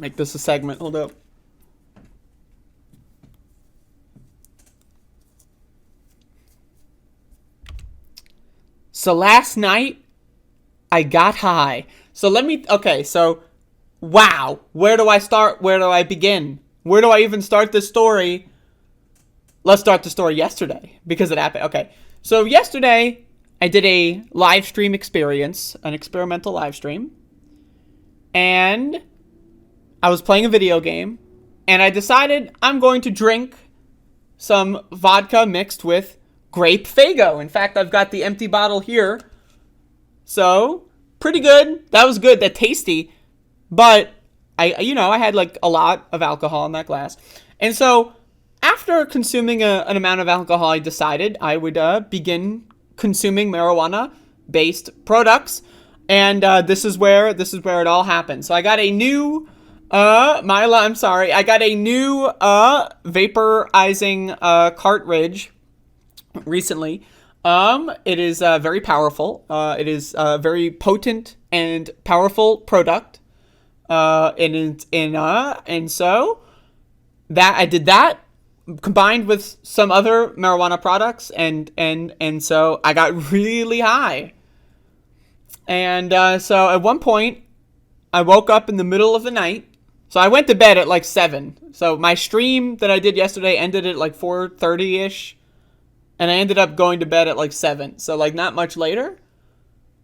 Make this a segment. Hold up. So last night, I got high. So wow. Where do I start? Where do I begin? Where do I even start this story? Let's start the story yesterday, because it happened. Okay, so yesterday, I did a live stream experience, an experimental live stream, and I was playing a video game, and I decided I'm going to drink some vodka mixed with grape Faygo. In fact, I've got the empty bottle here. So, pretty good. That was good. That tasty. But, I had like a lot of alcohol in that glass. And so, after consuming an amount of alcohol, I decided I would begin consuming marijuana-based products. And this is where it all happened. So, I got a new... I got a new vaporizing cartridge recently. It is very powerful. It is a very potent and powerful product. And so that I did that combined with some other marijuana products, and so I got really high. And so at one point, I woke up in the middle of the night. So I went to bed at like 7. So my stream that I did yesterday ended at like 4:30-ish. And I ended up going to bed at like 7. So like not much later,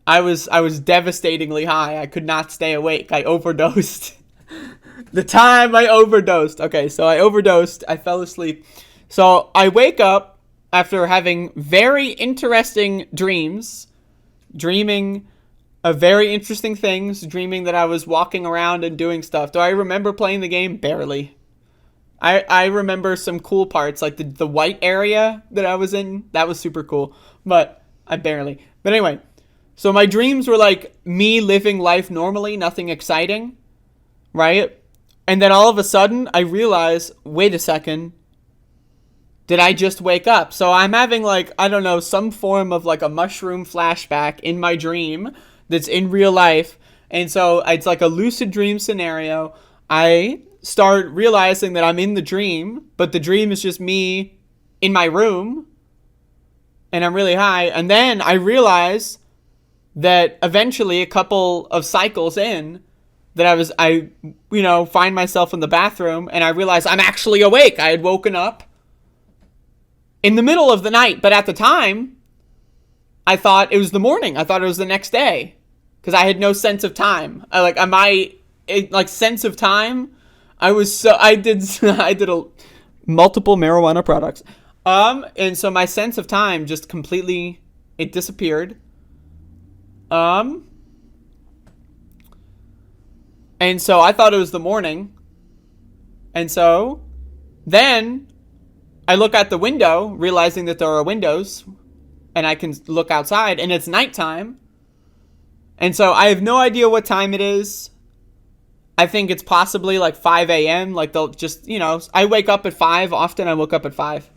I was devastatingly high. I could not stay awake. I overdosed. The time I overdosed. Okay, so I overdosed. I fell asleep. So I wake up after having very interesting dreams. Dreaming of very interesting things. Dreaming that I was walking around and doing stuff. Do I remember playing the game? Barely. I remember some cool parts, like the white area that I was in. That was super cool, but I barely. But anyway, so my dreams were like me living life normally, nothing exciting, right? And then all of a sudden, I realize, wait a second, did I just wake up? So I'm having like, I don't know, some form of like a mushroom flashback in my dream that's in real life. And so it's like a lucid dream scenario. I start realizing that I'm in the dream, but the dream is just me in my room, and I'm really high. And then I realize that eventually, a couple of cycles in, that I find myself in the bathroom, and I realize I'm actually awake. I had woken up in the middle of the night, but at the time, I thought it was the morning. I thought it was the next day, because I had no sense of time. Sense of time. I did multiple marijuana products. And so my sense of time just completely, it disappeared. And so I thought it was the morning. And so then I look out the window, realizing that there are windows, and I can look outside, and it's nighttime. And so I have no idea what time it is. I think it's possibly like 5 a.m. Like they'll just, I wake up at 5. Often I woke up at 5.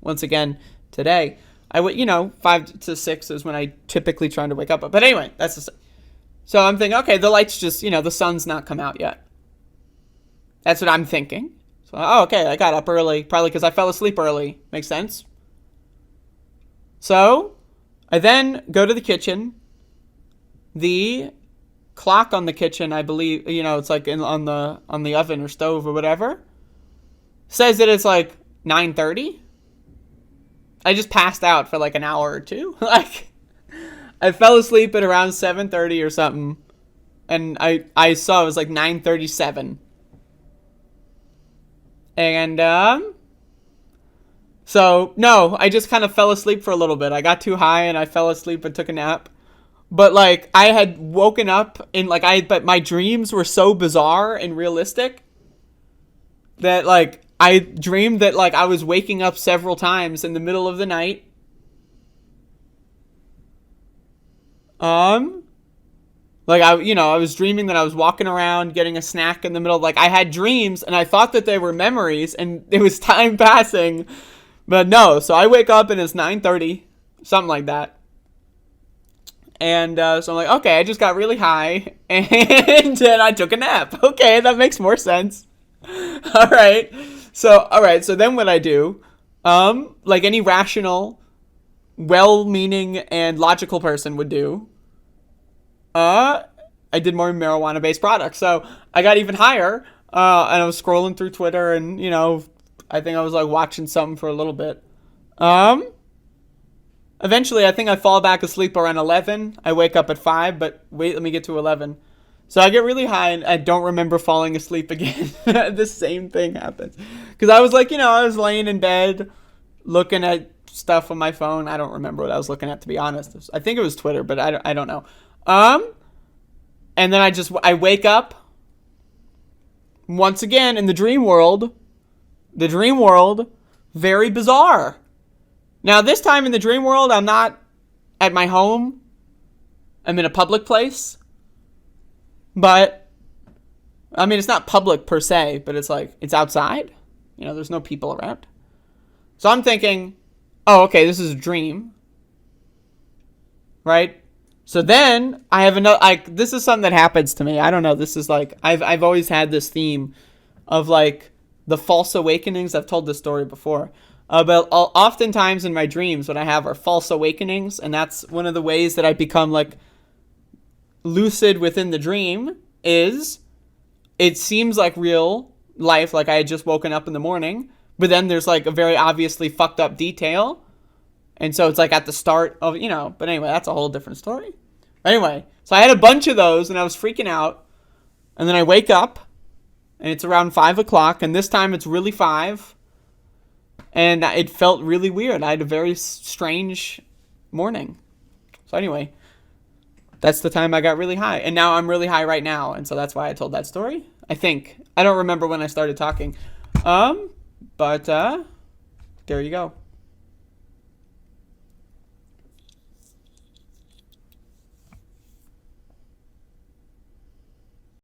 Once again, today. 5 to 6 is when I typically try to wake up. But anyway, so I'm thinking, okay, the light's just, the sun's not come out yet. That's what I'm thinking. So, okay, I got up early. Probably because I fell asleep early. Makes sense. So, I then go to the kitchen. The clock on the kitchen, I believe, it's like on the oven or stove or whatever, says that it's like 9:30. I just passed out for like an hour or two. Like, I fell asleep at around 7:30 or something, and I saw it was like 9:37. And so no, I just kind of fell asleep for a little bit. I got too high and I fell asleep and took a nap. But, like, I had woken up but my dreams were so bizarre and realistic that, like, I dreamed that, like, I was waking up several times in the middle of the night. Like, I was dreaming that I was walking around getting a snack in the middle. Like, I had dreams, and I thought that they were memories, and it was time passing. But no, so I wake up, and it's 9:30, something like that. And so I'm like, okay, I just got really high, and then I took a nap. Okay, that makes more sense. All right. So then what I do, like any rational, well-meaning, and logical person would do, I did more marijuana-based products. So I got even higher, and I was scrolling through Twitter, and, I think I was, like, watching something for a little bit. Eventually, I think I fall back asleep around 11. I wake up at 5, but wait, let me get to 11. So I get really high, and I don't remember falling asleep again. The same thing happens. Because I was like, I was laying in bed, looking at stuff on my phone. I don't remember what I was looking at, to be honest. I think it was Twitter, but I don't know. And then I wake up once again in the dream world. The dream world, very bizarre. Now, this time in the dream world, I'm not at my home. I'm in a public place. But, I mean, it's not public per se, but it's like, it's outside. There's no people around. So I'm thinking, oh, okay, this is a dream. Right? So then, I have another, this is something that happens to me. I don't know, this is like, I've always had this theme of like, the false awakenings. I've told this story before. But oftentimes in my dreams, what I have are false awakenings, and that's one of the ways that I become like lucid within the dream. Is it seems like real life, like I had just woken up in the morning, but then there's like a very obviously fucked up detail, and so it's like at the start of But anyway, that's a whole different story. Anyway, so I had a bunch of those, and I was freaking out, and then I wake up, and it's around 5 o'clock, and this time it's really 5. And it felt really weird. I had a very strange morning. So anyway, that's the time I got really high. And now I'm really high right now. And so that's why I told that story. I think. I don't remember when I started talking. But there you go.